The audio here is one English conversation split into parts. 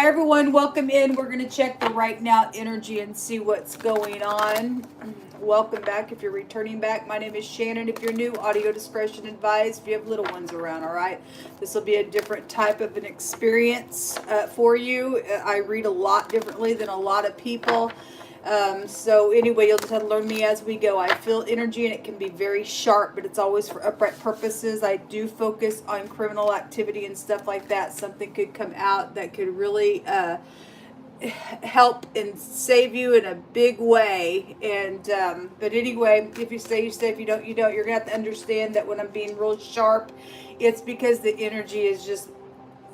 Hi everyone, welcome in. We're going to check the right now energy and see what's going on. Welcome back if you're returning back. My name is Shannon. If you're new, audio discretion advised if you have little ones around, all right? This will be a different type of an experience for you. I read a lot differently than a lot of people. So anyway, you'll just have to learn me as we go. I feel energy and it can be very sharp, but it's always for upright purposes. I do focus on criminal activity and stuff like that. Something could come out that could really help and save you in a big way. And but anyway, if you stay, you stay. If you don't, you don't. You're gonna have to understand that when I'm being real sharp, it's because the energy is just,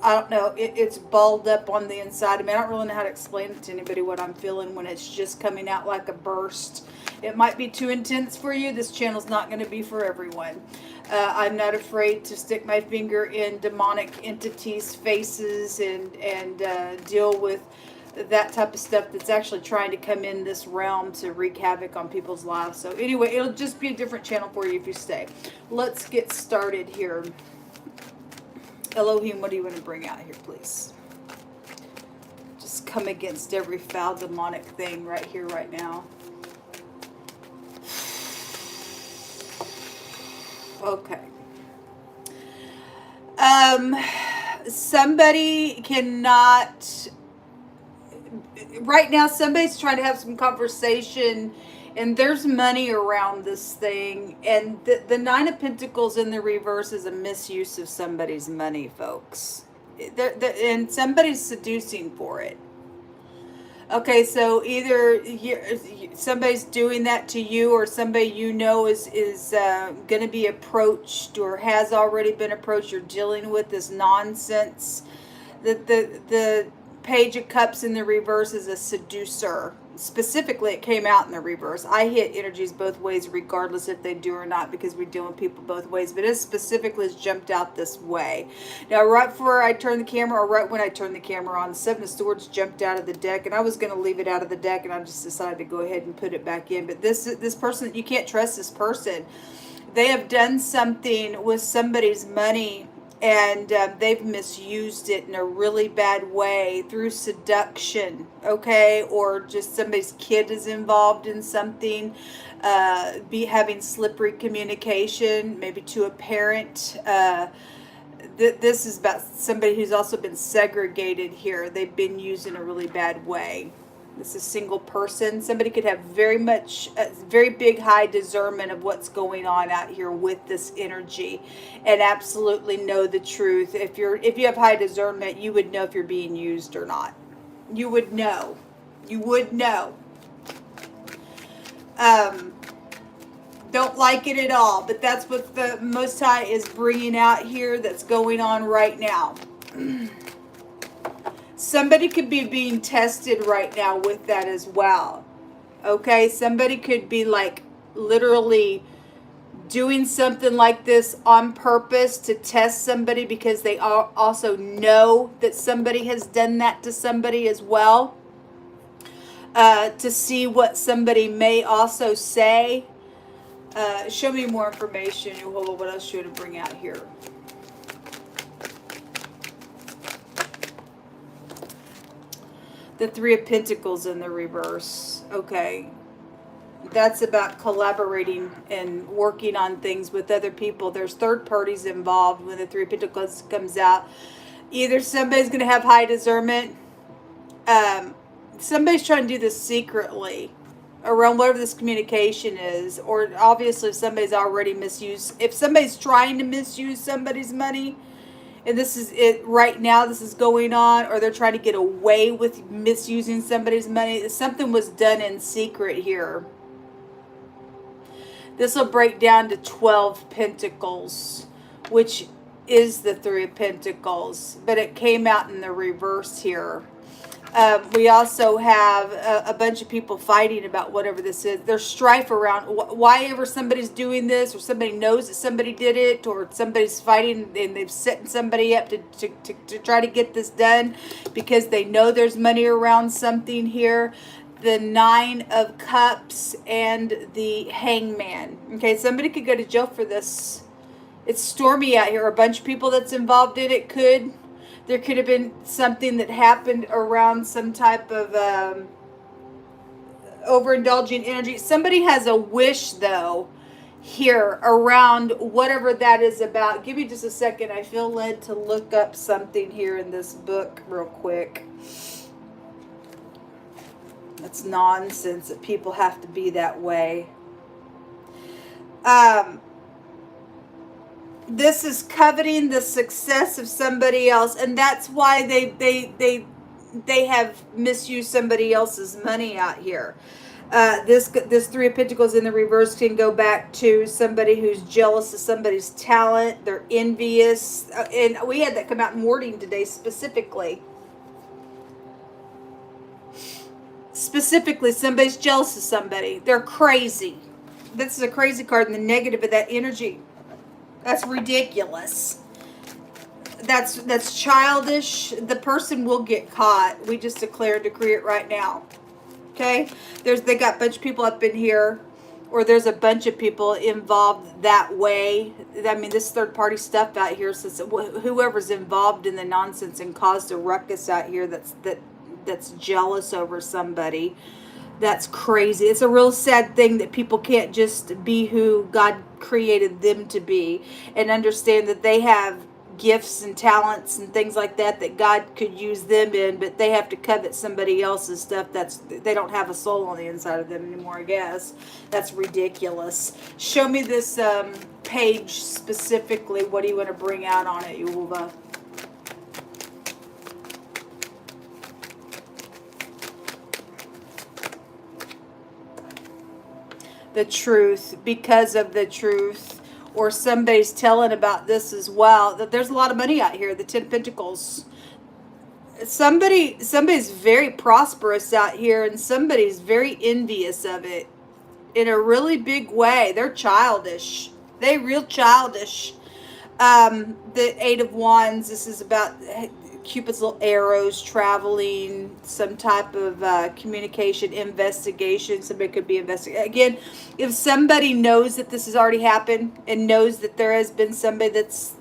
I don't know, it's balled up on the inside of me. I don't really know how to explain it to anybody what I'm feeling when it's just coming out like a burst. It might be too intense for you. This channel's not going to be for everyone. I'm not afraid to stick my finger in demonic entities' faces and deal with that type of stuff that's actually trying to come in this realm to wreak havoc on people's lives. So anyway, it'll just be a different channel for you if you stay. Let's get started here. Elohim, what do you want to bring out here, please? Just come against every foul demonic thing right here, right now. Okay. Somebody cannot... Right now, somebody's trying to have some conversation, and there's money around this thing, and the Nine of Pentacles in the reverse is a misuse of somebody's money, folks. And somebody's seducing for it. Okay, so either somebody's doing that to you, or somebody you know is going to be approached or has already been approached. You're dealing with this nonsense. The Page of Cups in the reverse is a seducer. Specifically, it came out in the reverse. I hit energies both ways regardless if they do or not, because we deal with people both ways, but it specifically has jumped out this way. Now, right before I turned the camera, or right when I turned the camera on, the Seven of Swords jumped out of the deck, and I was going to leave it out of the deck, and I just decided to go ahead and put it back in. But this person, you can't trust this person. They have done something with somebody's money, and they've misused it in a really bad way through seduction, okay? Or just somebody's kid is involved in something, having slippery communication, maybe to a parent. This is about somebody who's also been segregated here. They've been used in a really bad way. This is a single person. Somebody could have very big, high discernment of what's going on out here with this energy, and absolutely know the truth. If you have high discernment, you would know if you're being used or not. You would know. You would know. Don't like it at all, but that's what the Most High is bringing out here. That's going on right now. Somebody could be being tested right now with that as well. Okay, somebody could be like literally doing something like this on purpose to test somebody, because they also know that somebody has done that to somebody as well. To see what somebody may also say. Show me more information. Hold on, what else should I bring out here? The Three of Pentacles in the reverse. Okay. That's about collaborating and working on things with other people. There's third parties involved when the Three of Pentacles comes out. Either somebody's going to have high discernment. Somebody's trying to do this secretly around whatever this communication is. Or obviously if somebody's already misused. If somebody's trying to misuse somebody's money, and this is it right now, this is going on, or they're trying to get away with misusing somebody's money. Something was done in secret here. This will break down to 12 Pentacles, which is the Three of Pentacles, but it came out in the reverse here. We also have a bunch of people fighting about whatever this is. There's strife around why ever somebody's doing this, or somebody knows that somebody did it, or somebody's fighting and they've set somebody up to try to get this done because they know there's money around something here. The Nine of Cups and the Hangman. Okay, somebody could go to jail for this. It's stormy out here. A bunch of people that's involved in it could. There could have been something that happened around some type of overindulging energy. Somebody has a wish, though, here around whatever that is about. Give me just a second. I feel led to look up something here in this book real quick. It's nonsense that people have to be that way. This is coveting the success of somebody else, and that's why they have misused somebody else's money out here. This Three of Pentacles in the reverse can go back to somebody who's jealous of somebody's talent. They're envious, and we had that come out in wording today specifically. Specifically, somebody's jealous of somebody. They're crazy. This is a crazy card, and the negative of that energy. That's ridiculous. That's childish. The person will get caught. We just declare and decree it right now. Okay? They got a bunch of people up in here, or there's a bunch of people involved that way. I mean, this third party stuff out here says whoever's involved in the nonsense and caused a ruckus out here that's jealous over somebody. That's crazy. It's a real sad thing that people can't just be who God created them to be and understand that they have gifts and talents and things like that God could use them in, but they have to covet somebody else's stuff. They don't have a soul on the inside of them anymore, I guess. That's ridiculous. Show me this page specifically. What do you want to bring out on it, Yuva? The truth, because of the truth, or somebody's telling about this as well, that there's a lot of money out here. The 10 of Pentacles. Somebody's very prosperous out here, and somebody's very envious of it in a really big way. They're childish. They're real childish. The 8 of Wands, this is about Cupid's little arrows, traveling, some type of communication, investigation. Somebody could be investigating. Again, if somebody knows that this has already happened and knows that there has been somebody that's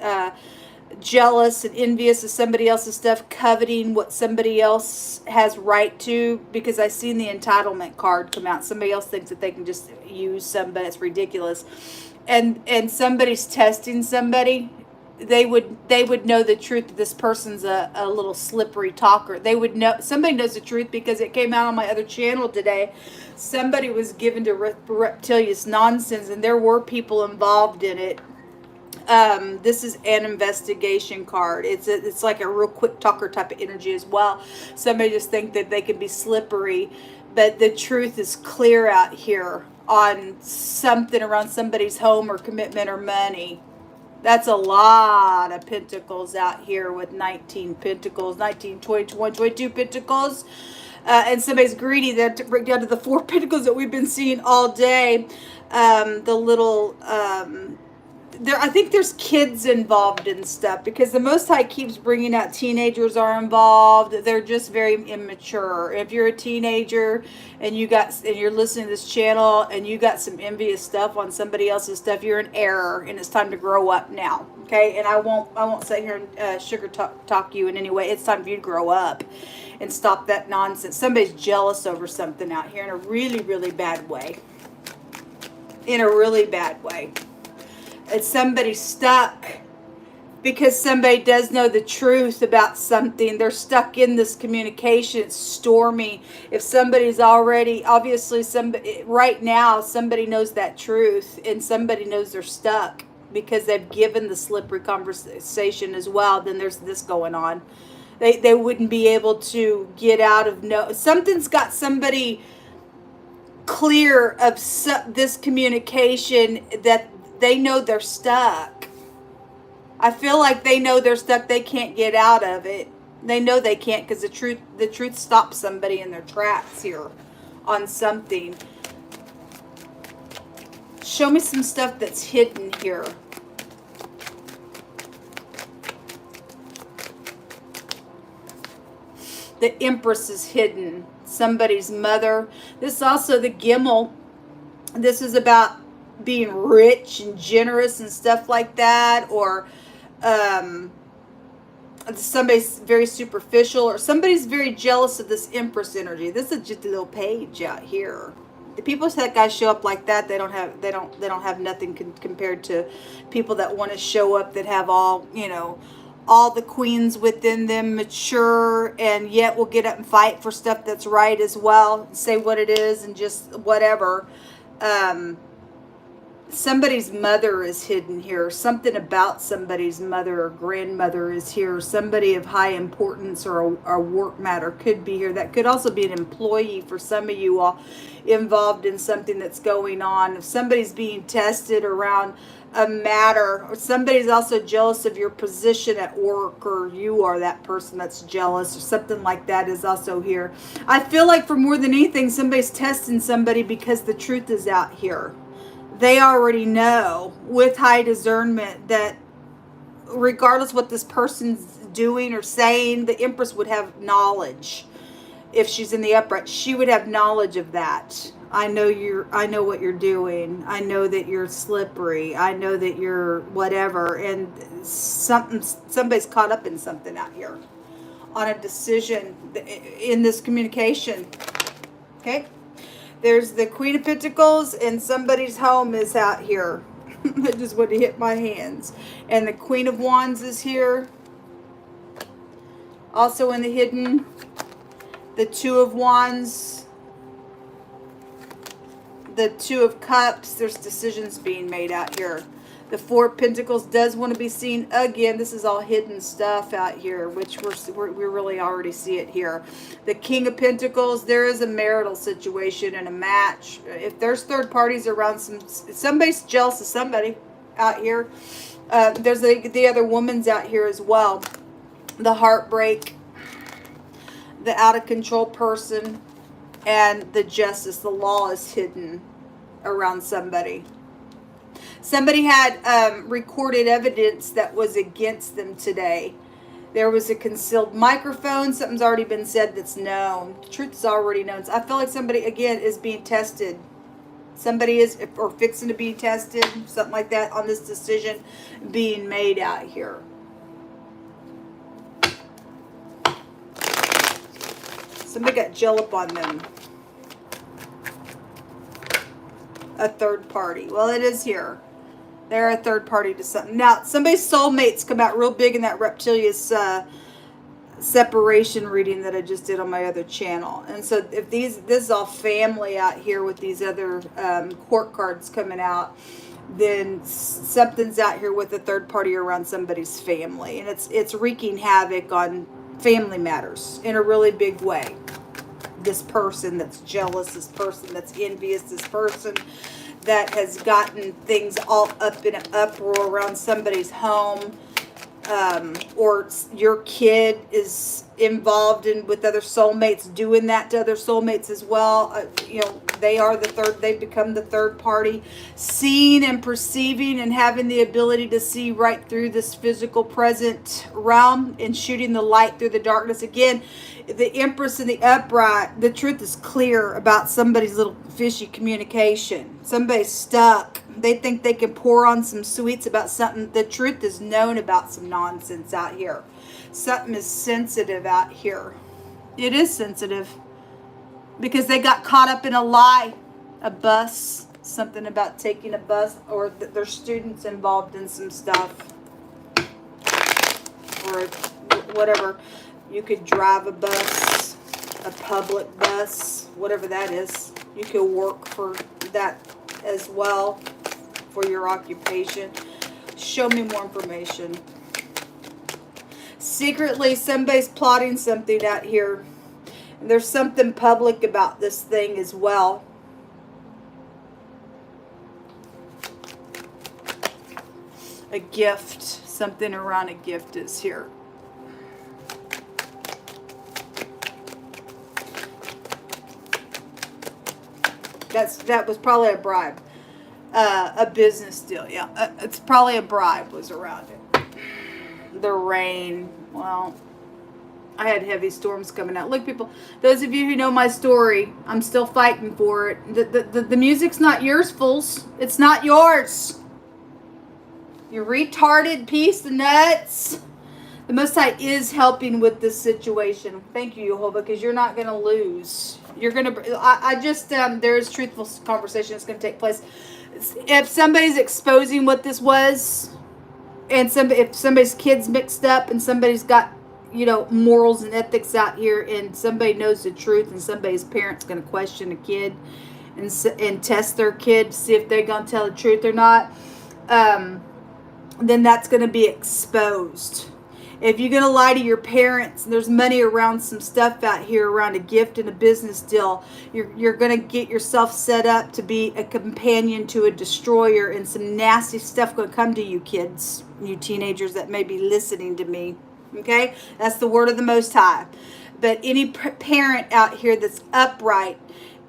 jealous and envious of somebody else's stuff, coveting what somebody else has right to, because I seen the entitlement card come out. Somebody else thinks that they can just use somebody. It's ridiculous. And somebody's testing somebody. They would know the truth that this person's a little slippery talker. They would know. Somebody knows the truth because it came out on my other channel today. Somebody was given to reptilious nonsense, and there were people involved in it. This is an investigation card. It's like a real quick talker type of energy as well. Somebody just think that they can be slippery, but the truth is clear out here on something around somebody's home or commitment or money. That's a lot of pentacles out here with 19 pentacles, 19, 20, 21, 22 pentacles. And somebody's greedy. That to break down to the 4 pentacles that we've been seeing all day. The little, I think there's kids involved in stuff, because the Most High keeps bringing out teenagers are involved. They're just very immature. If you're a teenager and you're listening to this channel and you got some envious stuff on somebody else's stuff, you're in error, and it's time to grow up now. Okay, and I won't sit here and sugar talk you in any way. It's time for you to grow up and stop that nonsense. Somebody's jealous over something out here in a really, really bad way. In a really bad way. It's somebody stuck because somebody does know the truth about something. They're stuck in this communication. It's stormy. If somebody's already, obviously right now, somebody knows that truth, and somebody knows they're stuck because they've given the slippery conversation as well, then there's this going on. They wouldn't be able to get out of something's got somebody clear of this communication that they know they're stuck. I feel like they know they're stuck. They can't get out of it. They know they can't, because the truth stops somebody in their tracks here on something. Show me some stuff that's hidden here. The Empress is hidden. Somebody's mother. This is also the Gimel. This is about being rich and generous and stuff like that, or somebody's very superficial, or somebody's very jealous of this Empress energy. This is just a little page out here. The people that guys show up like that, they don't have nothing compared to people that want to show up that have all, you know, all the queens within them, mature, and yet will get up and fight for stuff that's right as well, say what it is, and just whatever. Somebody's mother is hidden here. Something about somebody's mother or grandmother is here. Somebody of high importance or a work matter could be here. That could also be an employee for some of you all involved in something that's going on. If somebody's being tested around a matter, or somebody's also jealous of your position at work, or you are that person that's jealous, or something like that is also here. I feel like for more than anything, somebody's testing somebody because the truth is out here. They already know with high discernment that regardless what this person's doing or saying, the Empress would have knowledge. If she's in the upright, she would have knowledge of that. I know what you're doing. I know that you're slippery. I know that you're whatever. And somebody's caught up in something out here on a decision in this communication. Okay. There's the Queen of Pentacles, and somebody's home is out here. I just want to hit my hands. And the Queen of Wands is here. Also in the hidden, the Two of Wands, the Two of Cups. There's decisions being made out here. The Four of Pentacles does want to be seen again. This is all hidden stuff out here, which we really already see it here. The King of Pentacles, there is a marital situation and a match. If there's third parties around, somebody's jealous of somebody out here. There's the other woman's out here as well. The heartbreak, the out of control person, and the justice. The law is hidden around somebody. Somebody had recorded evidence that was against them today. There was a concealed microphone. Something's already been said that's known. The truth is already known. So I feel like somebody, again, is being tested. Somebody is, or fixing to be tested, something like that, on this decision being made out here. Somebody got gel up on them. A third party. Well, it is here. They're a third party to something. Now, somebody's soulmates come out real big in that Reptilius separation reading that I just did on my other channel. And so if this is all family out here with these other court cards coming out, then something's out here with a third party around somebody's family. And it's wreaking havoc on family matters in a really big way. This person that's jealous, this person that's envious, this person that has gotten things all up in an uproar around somebody's home, or your kid is involved in with other soulmates, doing that to other soulmates as well. You know, they've become the third party, seeing and perceiving and having the ability to see right through this physical present realm and shooting the light through the darkness. Again, the Empress in the upright, the truth is clear about somebody's little fishy communication. Somebody's stuck. They think they can pour on some sweets about something. The truth is known about some nonsense out here. Something is sensitive out here. It is sensitive because they got caught up in a lie. A bus, something about taking a bus, or their students involved in some stuff, or whatever. You could drive a bus, a public bus, whatever that is. You could work for that as well for your occupation. Show me more information. Secretly, somebody's plotting something out here. And there's something public about this thing as well. A gift. Something around a gift is here. That was probably a bribe. A business deal, yeah. It's probably a bribe was around it. The rain. Well, I had heavy storms coming out. Look, people, those of you who know my story, I'm still fighting for it. The music's not yours, fools. It's not yours. You retarded piece of nuts. The Most High is helping with this situation. Thank you, Jehovah, because you're not going to lose. You're going to, there is truthful conversation that's going to take place. If somebody's exposing what this was, and if somebody's kid's mixed up and somebody's got, morals and ethics out here, and somebody knows the truth, and somebody's parent's going to question a kid and test their kid to see if they're going to tell the truth or not, then that's going to be exposed. If you're going to lie to your parents, and there's money around some stuff out here around a gift and a business deal, you're going to get yourself set up to be a companion to a destroyer, and some nasty stuff going to come to you kids, you teenagers that may be listening to me. Okay? That's the word of the Most High. But any parent out here that's upright,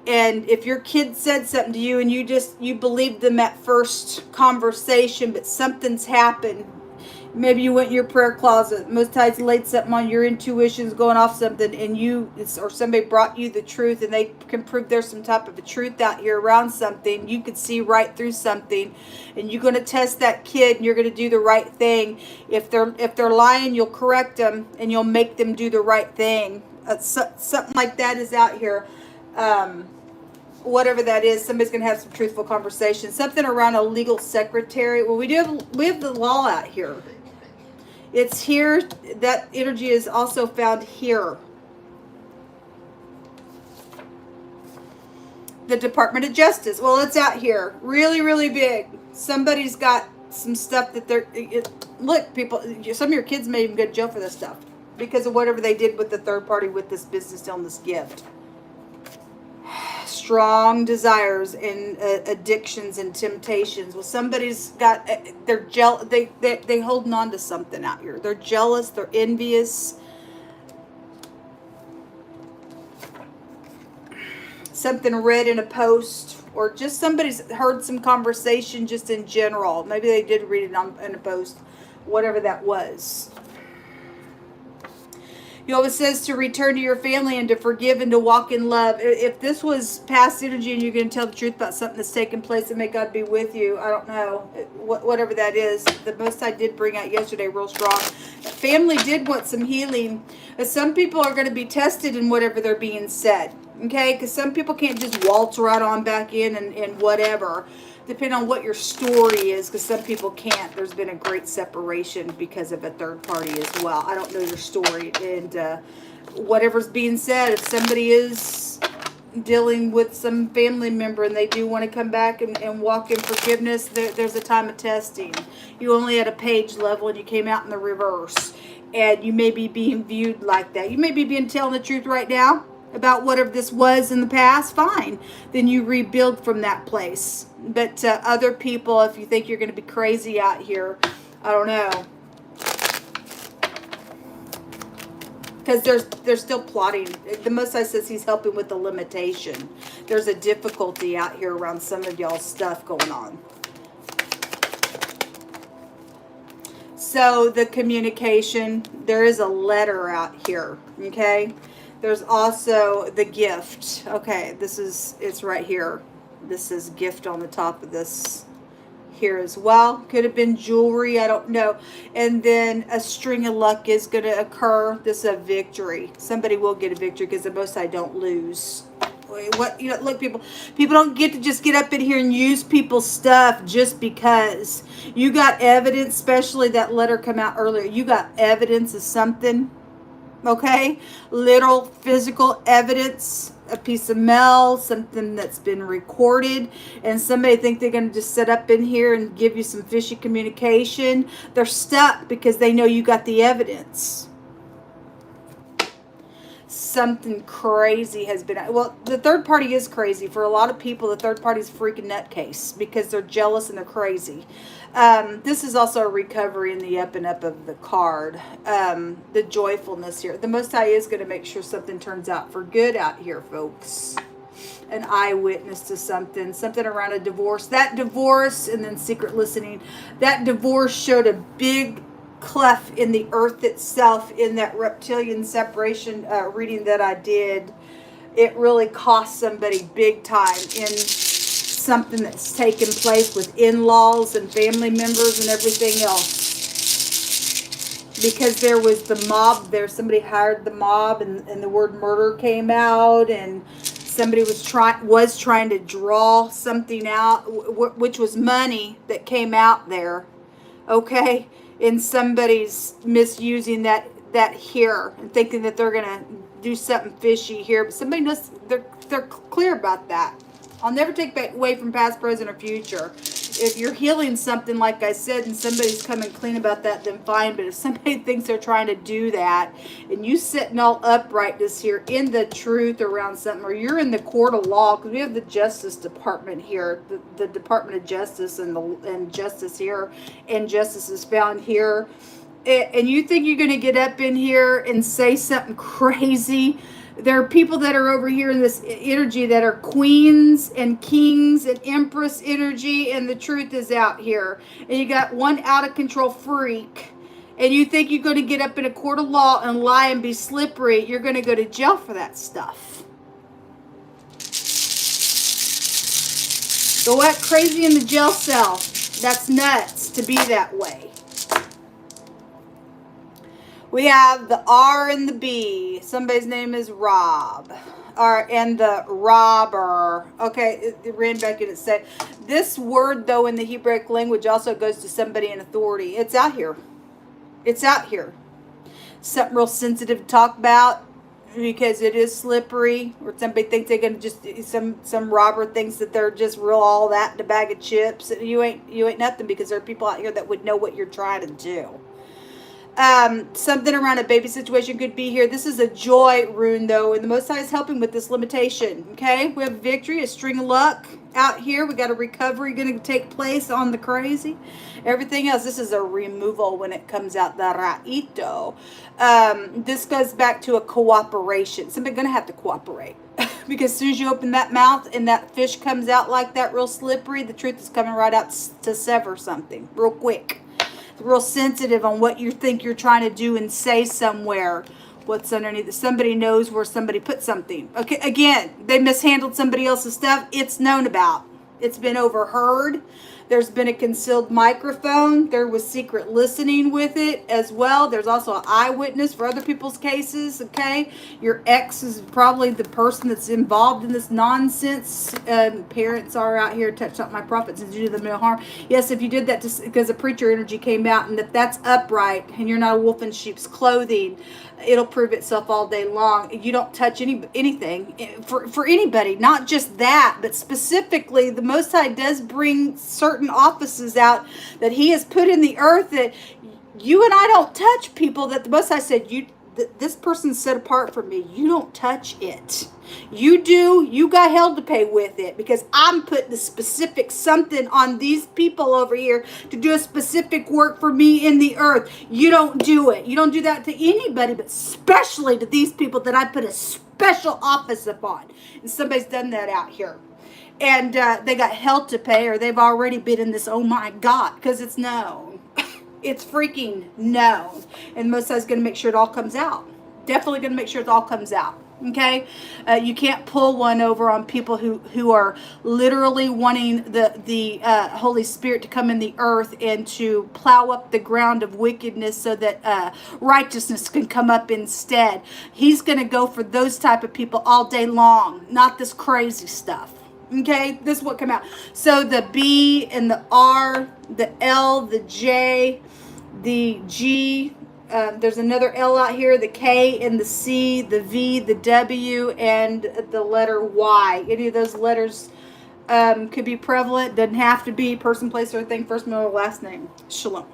and if your kid said something to you and you believed them at first conversation, but something's happened, maybe you went in your prayer closet, Most High's laid something on your intuitions going off something, and or somebody brought you the truth, and they can prove there's some type of a truth out here around something. You could see right through something, and you're going to test that kid, and you're going to do the right thing. If they're lying, you'll correct them, and you'll make them do the right thing. Something like that is out here. Whatever that is, somebody's going to have some truthful conversation. Something around a legal secretary. Well, we have the law out here. It's here. That energy is also found here. The Department of Justice. Well, it's out here. Really, really big. Somebody's got some stuff that look, people, some of your kids may even go to jail for this stuff because of whatever they did with the third party with this business deal and this gift. Strong desires and addictions and temptations. Well, somebody's got, they're they holding on to something out here. They're jealous, they're envious. Something read in a post, or just somebody's heard some conversation just in general. Maybe they did read it in a post, whatever that was. He always says to return to your family and to forgive and to walk in love. If this was past energy and you're going to tell the truth about something that's taken place and may God be with you, I don't know, whatever that is. The Most I did bring out yesterday real strong. Family did want some healing. Some people are going to be tested in whatever they're being said. Okay? Because some people can't just waltz right on back in and whatever. Depending on what your story is, because some people can't. There's been a great separation because of a third party as well. I don't know your story, and whatever's being said, if somebody is dealing with some family member and they do want to come back and walk in forgiveness, there's a time of testing. You only at a page level and you came out in the reverse, and you may be being viewed like that. You may be being telling the truth right now about whatever this was in the past. Fine, then you rebuild from that place. But other people, if you think you're going to be crazy out here, I don't know. Because they're still plotting. The Most High says he's helping with the limitation. There's a difficulty out here around some of y'all's stuff going on. So the communication, there is a letter out here, okay? There's also the gift. Okay, it's right here. This is gift on the top of this here as well. Could have been jewelry, I don't know. And then a string of luck is going to occur. This is a victory. Somebody will get a victory because the Most High don't lose. Look, people don't get to just get up in here and use people's stuff just because. You got evidence, especially that letter come out earlier. You got evidence of something. Okay, literal physical evidence, a piece of mail, something that's been recorded, and somebody think they're going to just sit up in here and give you some fishy communication. They're stuck because they know you got the evidence. Something crazy has been, well, the third party is crazy. For a lot of people, the third party is a freaking nutcase because they're jealous and they're crazy. This is also a recovery in the up and up of the card. The joyfulness here. The Most High is going to make sure something turns out for good out here, folks. An eyewitness to something around a divorce. That divorce, and then secret listening. That divorce showed a big cleft in the earth itself in that reptilian separation reading that I did. It really cost somebody big time in something that's taken place with in-laws and family members and everything else. because there was the mob there. Somebody hired the mob, and the word murder came out, and somebody was trying to draw something out, which was money that came out there. Okay, and somebody's misusing that here and thinking that they're gonna do something fishy here, but somebody knows they're clear about that. I'll never take back away from past, present, or future. If you're healing something, like I said, and somebody's coming clean about that, then fine. But if somebody thinks they're trying to do that, and you sitting all uprightness here in the truth around something, or you're in the court of law, because we have the Justice Department here, the Department of Justice, and justice here, and justice is found here, and you think you're going to get up in here and say something crazy. There are people that are over here in this energy that are queens and kings and empress energy, and the truth is out here. And you got one out of control freak, and you think you're going to get up in a court of law and lie and be slippery. You're going to go to jail for that stuff. Go act crazy in the jail cell. That's nuts to be that way. We have the R and the B. Somebody's name is Rob. And the robber. Okay, it ran back in and said, this word, though, in the Hebraic language also goes to somebody in authority. It's out here. It's out here. Something real sensitive to talk about, because it is slippery. Or somebody thinks they're going to just, some robber thinks that they're just real all that in a bag of chips. You ain't nothing, because there are people out here that would know what you're trying to do. Something around a baby situation could be here. This is a joy rune, though, and the Most High is helping with this limitation. Okay, we have victory, a string of luck out here. We got a recovery going to take place on the crazy. Everything else, this is a removal when it comes out, the Ra'ito. This goes back to a cooperation. Somebody's going to have to cooperate. Because as soon as you open that mouth and that fish comes out like that, real slippery, the truth is coming right out to sever something real quick. Real sensitive on what you think you're trying to do and say somewhere. What's underneath it. Somebody knows where somebody put something. Okay, again, they mishandled somebody else's stuff. It's known about. It's been overheard. There's been a concealed microphone. There was secret listening with it as well. There's also an eyewitness for other people's cases, okay? Your ex is probably the person that's involved in this nonsense. Parents are out here, touch not my prophets and do them no harm. Yes, if you did that because a preacher energy came out, and if that's upright and you're not a wolf in sheep's clothing, it'll prove itself all day long. You don't touch anything for anybody, not just that, but specifically the Most High does bring certain offices out that He has put in the earth that you and I don't touch. People that the Most High said, this person's set apart from me. You don't touch it. You do. You got hell to pay with it, because I'm putting the specific something on these people over here to do a specific work for me in the earth. You don't do it. You don't do that to anybody, but especially to these people that I put a special office upon. And somebody's done that out here. And they got hell to pay, or they've already been in this, oh my God, because it's known. It's freaking known. And Most High's going to make sure it all comes out. Definitely going to make sure it all comes out. Okay? You can't pull one over on people who are literally wanting the Holy Spirit to come in the earth and to plow up the ground of wickedness so that righteousness can come up instead. He's going to go for those type of people all day long. Not this crazy stuff. Okay, this is what come out. So the B and the R, the L, the J, the G, there's another L out here, the K and the C, the V, the W, and the letter Y. Any of those letters could be prevalent. Doesn't have to be person, place, or thing, first, middle, or last name. Shalom.